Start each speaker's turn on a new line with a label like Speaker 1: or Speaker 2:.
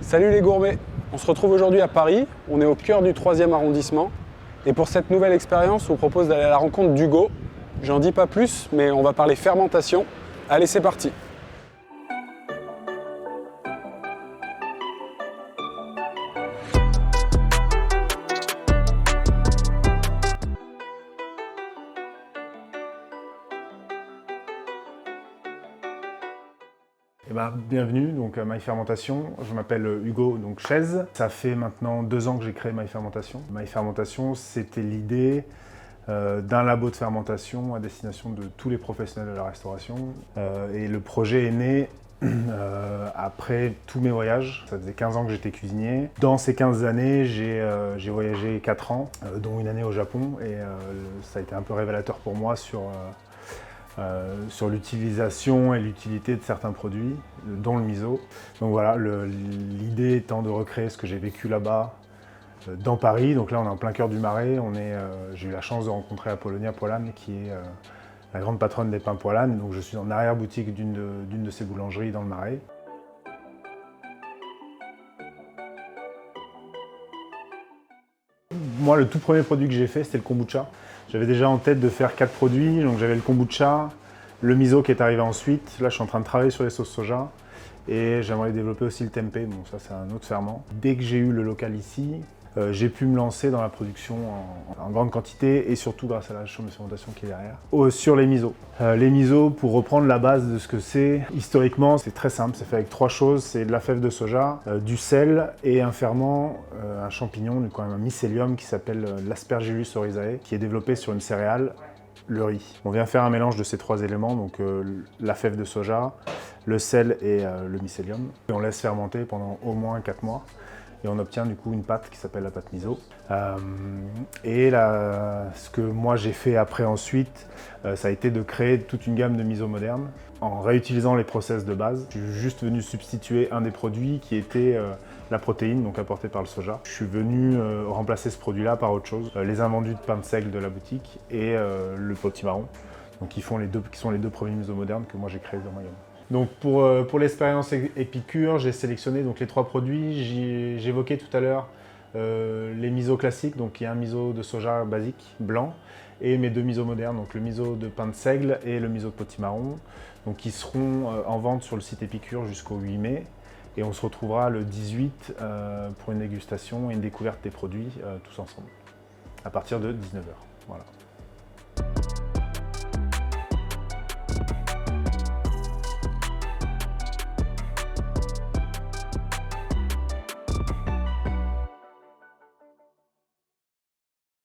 Speaker 1: Salut les gourmets, on se retrouve aujourd'hui à Paris, on est au cœur du 3e arrondissement et pour cette nouvelle expérience, on vous propose d'aller à la rencontre d'Hugo. J'en dis pas plus, mais on va parler fermentation. Allez, c'est parti!
Speaker 2: Bienvenue donc, à My Fermentation. Je m'appelle Hugo Chaise. Ça fait maintenant 2 ans que j'ai créé My Fermentation. My Fermentation, c'était l'idée d'un labo de fermentation à destination de tous les professionnels de la restauration. Et le projet est né après tous mes voyages. Ça faisait 15 ans que j'étais cuisinier. Dans ces 15 années, j'ai voyagé 4 ans, dont une année au Japon. Et ça a été un peu révélateur pour moi sur l'utilisation et l'utilité de certains produits, dont le miso. Donc voilà, l'idée étant de recréer ce que j'ai vécu là-bas, dans Paris. Donc là, on est en plein cœur du Marais. J'ai eu la chance de rencontrer Apollonia Poilâne, qui est la grande patronne des pains Poilâne. Donc je suis en arrière-boutique d'une de ses boulangeries dans le Marais. Moi, le tout premier produit que j'ai fait, c'était le kombucha. J'avais déjà en tête de faire 4 produits. Donc j'avais le kombucha, le miso qui est arrivé ensuite. Là, je suis en train de travailler sur les sauces soja. Et j'aimerais développer aussi le tempeh. Bon, ça, c'est un autre ferment. Dès que j'ai eu le local ici, j'ai pu me lancer dans la production en grande quantité et surtout grâce à la chambre de fermentation qui est derrière. Sur les misos. Les misos, pour reprendre la base de ce que c'est, historiquement, c'est très simple. C'est fait avec 3 choses. C'est de la fève de soja, du sel et un ferment, un champignon, quand même un mycélium qui s'appelle l'Aspergillus oryzae, qui est développé sur une céréale, le riz. On vient faire un mélange de ces 3 éléments, donc la fève de soja, le sel et le mycélium. Et on laisse fermenter pendant au moins 4 mois. Et on obtient du coup une pâte qui s'appelle la pâte miso. Ce que moi j'ai fait après ensuite, ça a été de créer toute une gamme de miso modernes en réutilisant les process de base. Je suis juste venu substituer un des produits qui était la protéine, donc apportée par le soja. Je suis venu remplacer ce produit-là par autre chose, les invendus de pain de seigle de la boutique et le potimarron, donc qui sont les deux premiers miso modernes que moi j'ai créés dans ma gamme. Donc pour l'expérience Épicure, j'ai sélectionné donc les 3 produits. J'évoquais tout à l'heure les misos classiques, donc il y a un miso de soja basique, blanc, et mes 2 misos modernes, donc le miso de pain de seigle et le miso de potimarron, donc qui seront en vente sur le site Épicure jusqu'au 8 mai. Et on se retrouvera le 18 pour une dégustation et une découverte des produits tous ensemble, à partir de 19 h. Voilà.